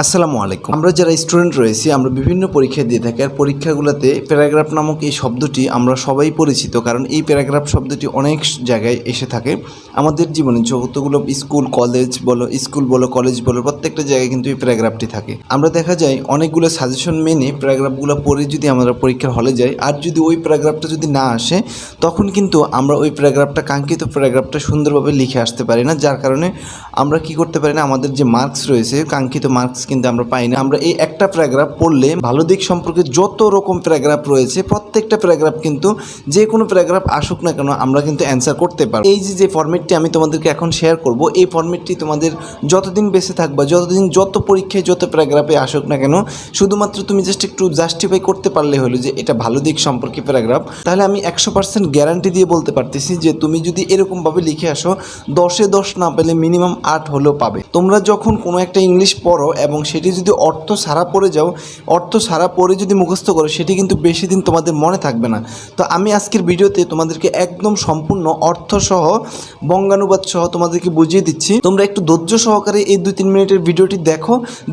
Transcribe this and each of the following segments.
আসসালামু আলাইকুম। আমরা যারা স্টুডেন্ট রয়েছি আমরা বিভিন্ন পরীক্ষা দিয়ে থাকি, আর পরীক্ষাগুলোতে প্যারাগ্রাফ নামক এই শব্দটি আমরা সবাই পরিচিত, কারণ এই প্যারাগ্রাফ শব্দটি অনেক জায়গায় এসে থাকে আমাদের জীবনে। যতগুলো স্কুল বলো কলেজ বলো প্রত্যেকটা জায়গায় কিন্তু এই প্যারাগ্রাফটি থাকে। আমরা দেখা যায় অনেকগুলো সাজেশন মেনে প্যারাগ্রাফগুলো পড়ে যদি আমরা পরীক্ষার হলে যাই, আর যদি ওই প্যারাগ্রাফটা যদি না আসে তখন কিন্তু আমরা ওই প্যারাগ্রাফটা কাঙ্ক্ষিত প্যারাগ্রাফটা সুন্দরভাবে লিখে আসতে পারি না, যার কারণে আমরা কি করতে পারি না, আমাদের যে মার্কস রয়েছে কাঙ্ক্ষিত মার্কস কিন্তু আমরা পাই না। আমরা এই একটা প্যারাগ্রাফ পড়লে ভালো দিক সম্পর্কে যত রকম প্যারাগ্রাফ রয়েছে প্রত্যেকটা প্যারাগ্রাফ কিন্তু যে কোনো প্যারাগ্রাফ আসুক না কেন আমরা কিন্তু অ্যান্সার করতে পারবো। এই যে ফরম্যাটটি আমি তোমাদেরকে এখন শেয়ার করব, এই ফরম্যাটটি তোমাদের যতদিন বেঁচে থাকবা, যত পরীক্ষায় যত প্যারাগ্রাফে আসুক না কেন, শুধুমাত্র তুমি জাস্ট একটু জাস্টিফাই করতে পারলে হলো যে এটা ভালো দিক সম্পর্কে প্যারাগ্রাফ, তাহলে আমি 100% গ্যারান্টি দিয়ে বলতে পারতেছি যে তুমি যদি এরকমভাবে লিখে আসো 10-এ 10 না পেলে মিনিমাম 8 হলেও পাবে। তোমরা যখন কোনো একটা ইংলিশ পড়ো এবং সেটি যদি অর্থ সারা পড়ে যাও, অর্থ সারা পড়ে যদি মুখস্থ করো, সেটি কিন্তু বেশি দিন তোমাদের মনে থাকবে না। তো আমি আজকের ভিডিওতে তোমাদেরকে একদম সম্পূর্ণ অর্থসহ বঙ্গানুবাদ সহ তোমাদেরকে বুঝিয়ে দিচ্ছি। তোমরা একটু ধৈর্য সহকারে এই 2-3 মিনিটের ভিডিওটি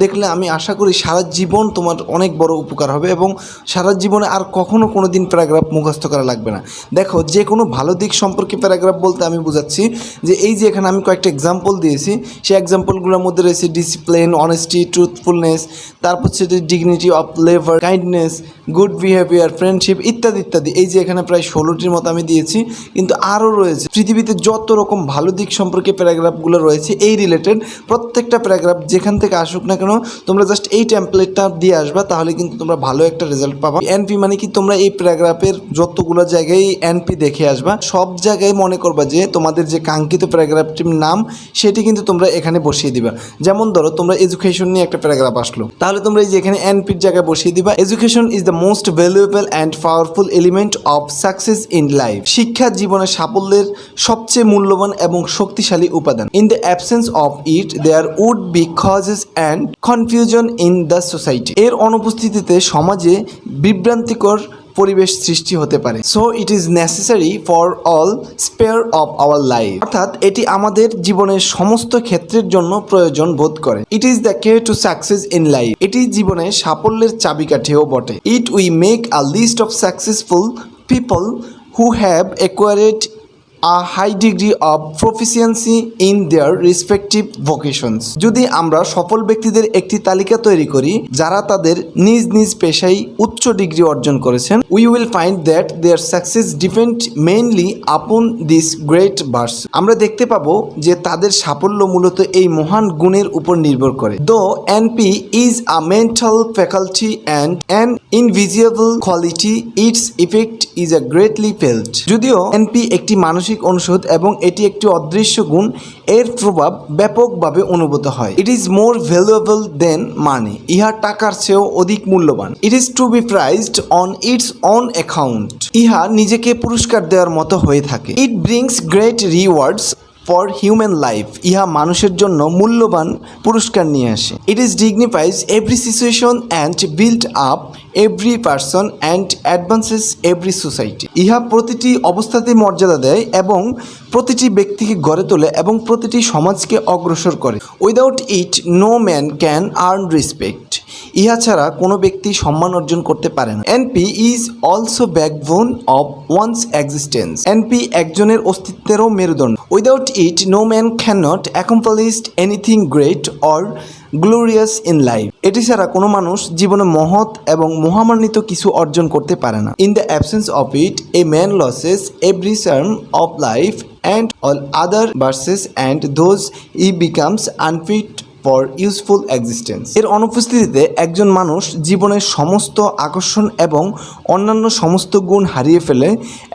দেখলে আমি আশা করি সারা জীবন তোমার অনেক বড় উপকার হবে এবং সারা জীবনে আর কখনো কোনো দিন প্যারাগ্রাফ মুখস্থ করা লাগবে না। দেখো, যে কোনো ভালো দিক সম্পর্কে প্যারাগ্রাফ বলতে আমি বোঝাচ্ছি যে এই যে এখানে আমি কয়েকটা এক্সাম্পল দিয়েছি, সেই এক্সাম্পলগুলোর মধ্যে রয়েছে ডিসিপ্লিন, অনেস্টি, ট্রুথফুলনেস, তারপর সেটা dignity of labour, kindness, good behaviour, friendship ইত্যাদি ইত্যাদি। এই যে এখানে প্রায় 16টির মতো আমি দিয়েছি, কিন্তু আরও রয়েছে পৃথিবীতে যত রকম ভালো দিক সম্পর্কে প্যারাগ্রাফগুলো রয়েছে এই রিলেটেড প্রত্যেকটা প্যারাগ্রাফ যেখান থেকে আসুক না কেন তোমরা জাস্ট এই টেমপ্লেটটা দিয়ে আসবা, তাহলে কিন্তু তোমরা ভালো একটা রেজাল্ট পাবা। এনপি মানে কি, তোমরা এই প্যারাগ্রাফের যতগুলো জায়গায় এনপি দেখে আসবা, সব জায়গায় মনে করবা যে তোমাদের যে কাঙ্ক্ষিত প্যারাগ্রাফটির নাম সেটি কিন্তু তোমরা এখানে বসিয়ে দিবা। যেমন ধরো তোমরা এডুকেশন নিয়ে একটা প্যারাগ্রাফ আসলো, তাহলে তোমরা এই যে এখানে এনপির জায়গায় বসিয়ে দিবা education is the most valuable and powerful element of success in life. শিক্ষা জীবনের সাফল্যের সবচেয়ে মূল্যবান এবং শক্তিশালী উপাদান। In the absence of it there would be causes and confusion in the society. এর অনুপস্থিতিতে সমাজে বিভ্রান্তিকর পরিবেশ সৃষ্টি হতে পারে। So it is necessary for all sphere of our life. অর্থাৎ এটি আমাদের জীবনের সমস্ত ক্ষেত্রের জন্য প্রয়োজন বোধ করে। It is the key to success in life. এটি জীবনে সাফল্যের চাবিকাঠিও বটে। It we make a list of successful people who have acquired a high degree of proficiency in their respective vocations. যদি আমরা সফল ব্যক্তিদের একটি তালিকা তৈরি করি যারা তাদের নিজ নিজ পেশায় উচ্চ ডিগ্রি অর্জন করেছেন, we will find that their success depend mainly upon this great virtue. আমরা দেখতে পাবো যে তাদের সাফল্য মূলত এই মহান গুণের উপর নির্ভর করে। Though NP is a mental faculty and an invisible quality, its effect is a greatly felt. যদিও NP একটি মানসিক অনুষদ এবং এটি একটি অদৃশ্য গুণ, এর প্রভাব ব্যাপকভাবে অনুভূত হয়। It is more valuable than money. ইহা টাকার চেয়েও অধিক মূল্যবান। It is to be prized on its on account. ইহা নিজেকে পুরস্কার দেওয়ার মতো হয়ে থাকে। It brings great rewards for human life. ইহা মানুষের জন্য মূল্যবান পুরস্কার নিয়ে আসে। It is dignifies every situation and build up every person and advances every society. ইহা প্রতিটি অবস্থাতেই মর্যাদা দেয় এবং প্রতিটি ব্যক্তিকে গড়ে তোলে এবং প্রতিটি সমাজকে অগ্রসর করে। Without it no man can earn respect. ইহা ছাড়া কোনো ব্যক্তি সম্মান অর্জন করতে পারে না। NP is also backbone of one's existence. NP একজনের অস্তিত্বেরও মেরুদণ্ড। Without it no man can not accomplish anything great or glorious in life. এটি ছাড়া কোনো মানুষ জীবনে মহৎ এবং মহামান্বিত কিছু অর্জন করতে পারে না। In the absence of it a man losses every charm of life and all other versus and those E becomes unfit for useful existence. এর অনুপস্থিতিতে একজন মানুষ জীবনের সমস্ত আকর্ষণ এবং অন্যান্য সমস্ত গুণ হারিয়ে ফেলে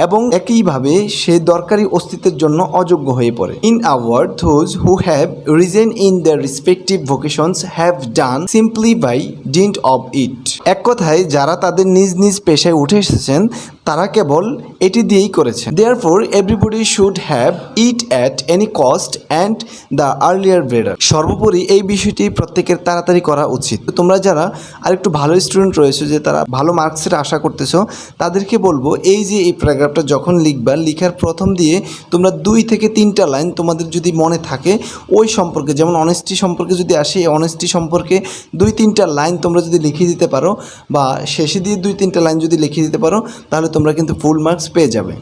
এবং একইভাবে সে দরকারি অস্তিত্বের জন্য অযোগ্য হয়ে পড়ে। In a word, those who have risen in their respective vocations have done simply by dint of it. এক কথায় যারা তাদের নিজ নিজ পেশায় উঠে এসেছেন তারা কেবল এটি দিয়েই করেছে। Therefore everybody should have it at any cost and the earlier better. সর্বোপরি এই বিষয়টি প্রত্যেকের তাড়াতাড়ি করা উচিত। তো তোমরা যারা আরেকটু ভালো স্টুডেন্ট রয়েছে, যে তারা ভালো মার্কসের আশা করতেছো, তাদেরকে বলবো এই যে এই প্যারাগ্রাফটা যখন লিখবা, লিখার প্রথম দিয়ে তোমরা 2 থেকে 3টা লাইন তোমাদের যদি মনে থাকে ওই সম্পর্কে, যেমন অনেস্টি সম্পর্কে যদি আসে, এই অনেস্টি সম্পর্কে 2-3টা লাইন তোমরা যদি লিখে দিতে পারো বা শেষে দিয়ে 2-3টা লাইন যদি লিখে দিতে পারো, তাহলে তোমরা কিন্তু ফুল মার্কস পেয়ে যাবে।